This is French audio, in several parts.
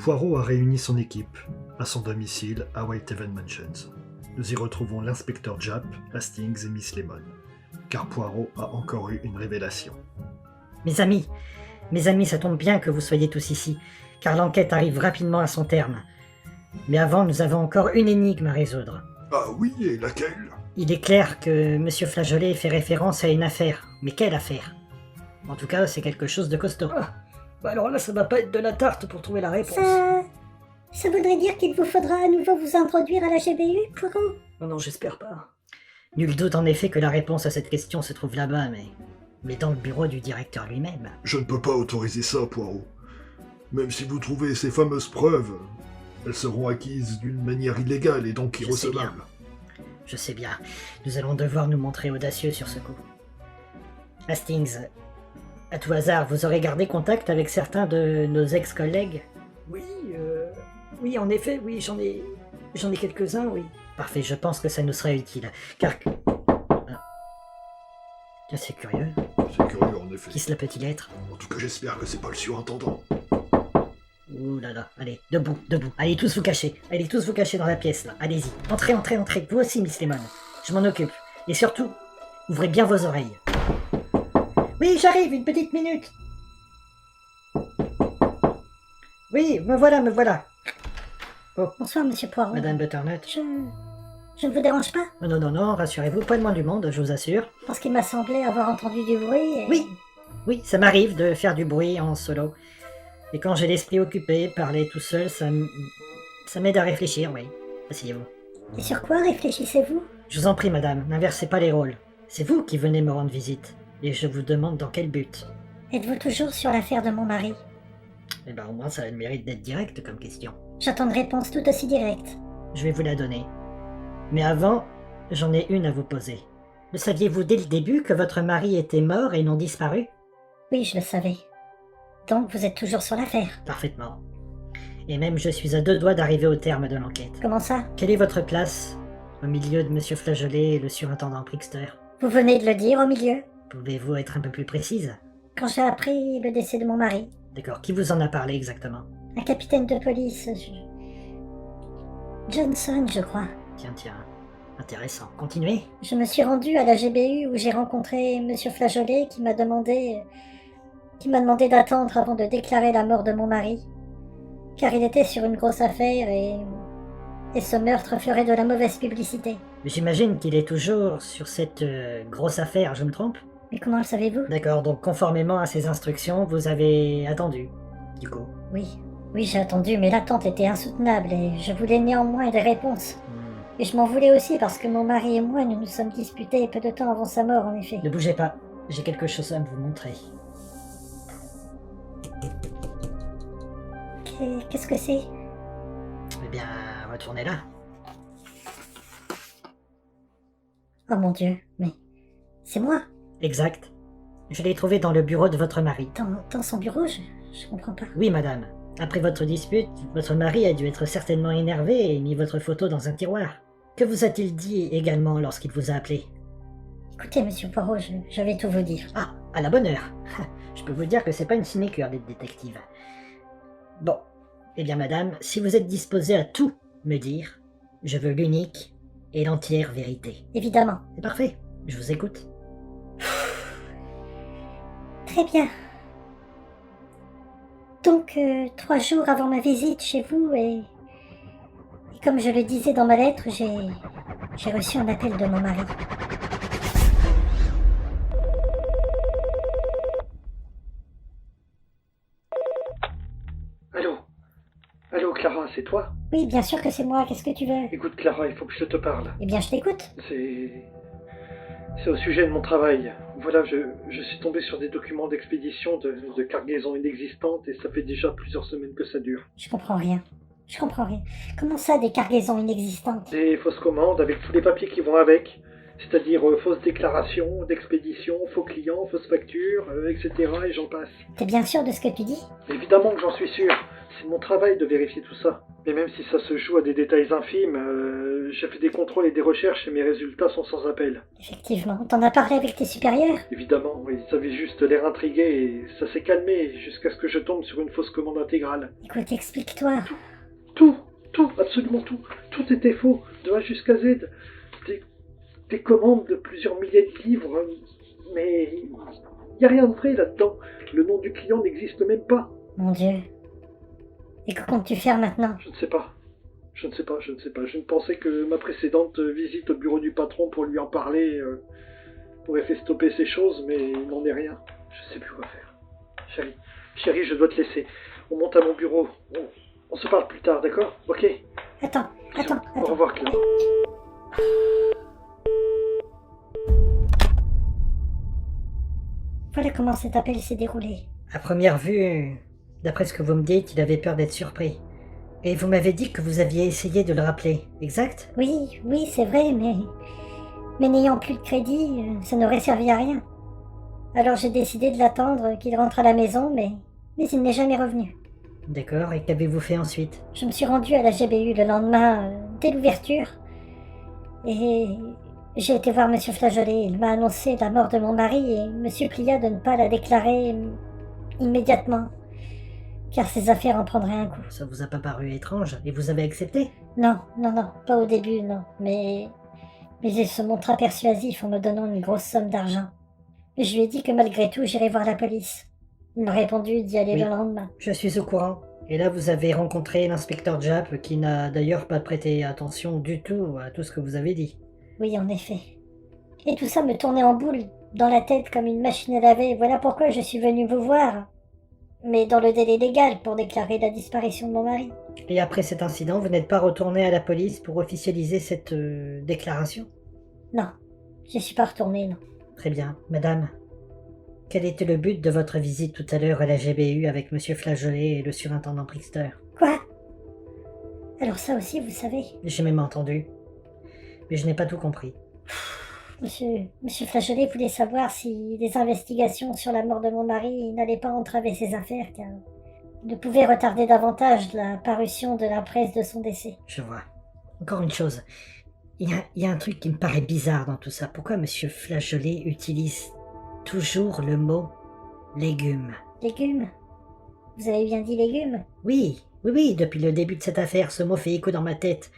Poirot a réuni son équipe à son domicile à Whitehaven Mansions. Nous y retrouvons l'inspecteur Japp, Hastings et Miss Lemon, car Poirot a encore eu une révélation. Mes amis, ça tombe bien que vous soyez tous ici, car l'enquête arrive rapidement à son terme. Mais avant, nous avons encore une énigme à résoudre. Ah oui, et laquelle? Il est clair que M. Flageolet fait référence à une affaire. Mais quelle affaire? En tout cas, c'est quelque chose de costaud. Ah, bah alors là, ça va pas être de la tarte pour trouver la réponse. Ça voudrait dire qu'il vous faudra à nouveau vous introduire à la GBU, Poirot? Non, j'espère pas. Nul doute en effet que la réponse à cette question se trouve là-bas, mais dans le bureau du directeur lui-même. Je ne peux pas autoriser ça, Poirot. Même si vous trouvez ces fameuses preuves, elles seront acquises d'une manière illégale et donc irrecevable. Je sais bien. Nous allons devoir nous montrer audacieux sur ce coup. Hastings, à tout hasard, vous aurez gardé contact avec certains de nos ex-collègues? Oui, en effet, oui, j'en ai quelques-uns, oui. Parfait, je pense que ça nous sera utile, car... Tiens, c'est curieux. C'est curieux, en effet. Qui cela peut-il être? En tout cas, j'espère que c'est pas le surintendant. Ouh là là, allez, debout. Allez tous vous cacher dans la pièce, là. Allez-y, entrez. Vous aussi, Miss Lemon. Je m'en occupe. Et surtout, ouvrez bien vos oreilles. Oui, j'arrive, une petite minute. Oui, me voilà. Oh, Bonsoir, monsieur Poirot. Madame Butternut. Je ne vous dérange pas? Non, rassurez-vous, pas le moins du monde, je vous assure. Parce qu'il m'a semblé avoir entendu du bruit et... Oui, ça m'arrive de faire du bruit en solo. Et quand j'ai l'esprit occupé, parler tout seul, ça m'aide à réfléchir, oui. Asseyez-vous. Et sur quoi réfléchissez-vous? Je vous en prie, madame, n'inversez pas les rôles. C'est vous qui venez me rendre visite, et je vous demande dans quel but. Êtes-vous toujours sur l'affaire de mon mari? Eh ben, au moins, ça a le mérite d'être direct comme question. J'attends une réponse tout aussi directe. Je vais vous la donner. Mais avant, j'en ai une à vous poser. Le saviez-vous dès le début que votre mari était mort et non disparu? Oui, je le savais. Donc vous êtes toujours sur l'affaire? Parfaitement. Et même je suis à 2 doigts d'arriver au terme de l'enquête. Comment ça? Quelle est votre place au milieu de Monsieur Flageolet et le surintendant Prickster? Vous venez de le dire, au milieu. Pouvez-vous être un peu plus précise? Quand j'ai appris le décès de mon mari. D'accord, qui vous en a parlé exactement? Un capitaine de police... Johnson, je crois. Tiens, intéressant. Continuez. Je me suis rendue à la GBU où j'ai rencontré Monsieur Flageolet qui m'a demandé d'attendre avant de déclarer la mort de mon mari. Car il était sur une grosse affaire et ce meurtre ferait de la mauvaise publicité. Mais j'imagine qu'il est toujours sur cette grosse affaire, je me trompe? Mais comment le savez-vous? D'accord, donc conformément à ses instructions, vous avez attendu, du coup. Oui, j'ai attendu, mais l'attente était insoutenable et je voulais néanmoins des réponses. Et je m'en voulais aussi parce que mon mari et moi, nous nous sommes disputés peu de temps avant sa mort, en effet. Ne bougez pas, j'ai quelque chose à vous montrer. Qu'est-ce que c'est? Eh bien, retournez là. Oh mon Dieu, mais c'est moi. Exact. Je l'ai trouvé dans le bureau de votre mari. Dans son bureau, je comprends pas. Oui, madame. Après votre dispute, votre mari a dû être certainement énervé et mis votre photo dans un tiroir. Que vous a-t-il dit également lorsqu'il vous a appelé? Écoutez, monsieur Poirot, je vais tout vous dire. Ah, à la bonne heure. Je peux vous dire que c'est pas une sinécure d'être détective. Bon, eh bien madame, si vous êtes disposée à tout me dire, je veux l'unique et l'entière vérité. Évidemment. C'est parfait, je vous écoute. Très bien. Donc, 3 jours avant ma visite chez vous, et comme je le disais dans ma lettre, j'ai reçu un appel de mon mari. Allô Clara, c'est toi? Oui, bien sûr que c'est moi, qu'est-ce que tu veux? Écoute Clara, il faut que je te parle. Eh bien, je t'écoute. C'est au sujet de mon travail. Voilà, je suis tombé sur des documents d'expédition de cargaison inexistante et ça fait déjà plusieurs semaines que ça dure. Je comprends rien. Comment ça, des cargaisons inexistantes? Des fausses commandes avec tous les papiers qui vont avec. C'est-à-dire fausses déclarations d'expédition, faux clients, fausses factures, etc. et j'en passe. T'es bien sûr de ce que tu dis? Évidemment que j'en suis sûr. C'est mon travail de vérifier tout ça. Mais même si ça se joue à des détails infimes, j'ai fait des contrôles et des recherches et mes résultats sont sans appel. Effectivement. T'en as parlé avec tes supérieurs? Évidemment, ils avaient juste l'air intrigués et ça s'est calmé jusqu'à ce que je tombe sur une fausse commande intégrale. Écoute, explique-toi. Tout, absolument tout. Tout était faux, de A jusqu'à Z. Des commandes de plusieurs milliers de livres, mais il n'y a rien de vrai là-dedans. Le nom du client n'existe même pas. Mon Dieu. Et que comptes-tu faire maintenant? Je ne sais pas. Je ne pensais que ma précédente visite au bureau du patron pour lui en parler aurait fait stopper ces choses, mais il n'en est rien. Je sais plus quoi faire. Chérie, je dois te laisser. On monte à mon bureau. On se parle plus tard, d'accord? Ok. Attends. Au revoir, Claire. Voilà comment cet appel s'est déroulé. À première vue, d'après ce que vous me dites, il avait peur d'être surpris. Et vous m'avez dit que vous aviez essayé de le rappeler, exact? Oui, c'est vrai, mais n'ayant plus de crédit, ça n'aurait servi à rien. Alors j'ai décidé de l'attendre qu'il rentre à la maison, mais il n'est jamais revenu. D'accord, et qu'avez-vous fait ensuite? Je me suis rendue à la GBU le lendemain, dès l'ouverture, et j'ai été voir Monsieur Flageolet. Il m'a annoncé la mort de mon mari et me supplia de ne pas la déclarer immédiatement, car ses affaires en prendraient un coup. Ça vous a pas paru étrange, et vous avez accepté? Non, pas au début, non, mais il se montra persuasif en me donnant une grosse somme d'argent. Je lui ai dit que malgré tout, j'irais voir la police. Il m'a répondu d'y aller Oui. le lendemain. Je suis au courant. Et là, vous avez rencontré l'inspecteur Japp, qui n'a d'ailleurs pas prêté attention du tout à tout ce que vous avez dit. Oui, en effet. Et tout ça me tournait en boule dans la tête comme une machine à laver. Voilà pourquoi je suis venue vous voir. Mais dans le délai légal pour déclarer la disparition de mon mari. Et après cet incident, vous n'êtes pas retourné à la police pour officialiser cette déclaration? Non, je suis pas retournée, non. Très bien. Madame, quel était le but de votre visite tout à l'heure à la GBU avec Monsieur Flageolet et le surintendant Brixter? Quoi? Alors ça aussi, vous savez. J'ai même entendu. Mais je n'ai pas tout compris. Monsieur Flageolet voulait savoir si les investigations sur la mort de mon mari n'allaient pas entraver ses affaires, car ne pouvaient retarder davantage la parution de la presse de son décès. Je vois. Encore une chose. Il y a un truc qui me paraît bizarre dans tout ça. Pourquoi Monsieur Flageolet utilise toujours le mot légumes? Légumes? Vous avez bien dit légumes? Oui, depuis le début de cette affaire, ce mot fait écho dans ma tête.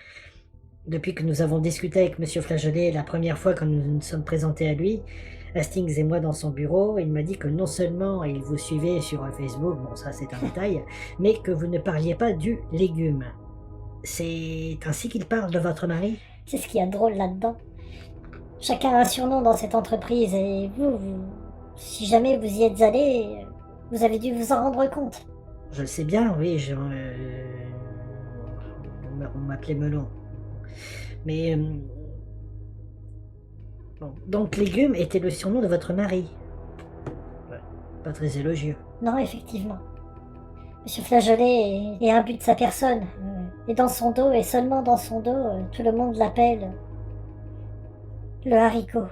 Depuis que nous avons discuté avec Monsieur Flageolet la première fois quand nous nous sommes présentés à lui, Hastings et moi dans son bureau, il m'a dit que non seulement il vous suivait sur Facebook, bon ça c'est un détail, mais que vous ne parliez pas du légume. C'est ainsi qu'il parle de votre mari? C'est ce qu'il y a de drôle là-dedans. Chacun a un surnom dans cette entreprise et vous, si jamais vous y êtes allé, vous avez dû vous en rendre compte. Je le sais bien, oui, on m'appelait Melon. Mais... bon, donc légumes était le surnom de votre mari. Ouais, pas très élogieux. Non, effectivement. Monsieur Flageolet est imbu de sa personne. Et dans son dos, et seulement dans son dos, tout le monde l'appelle le haricot.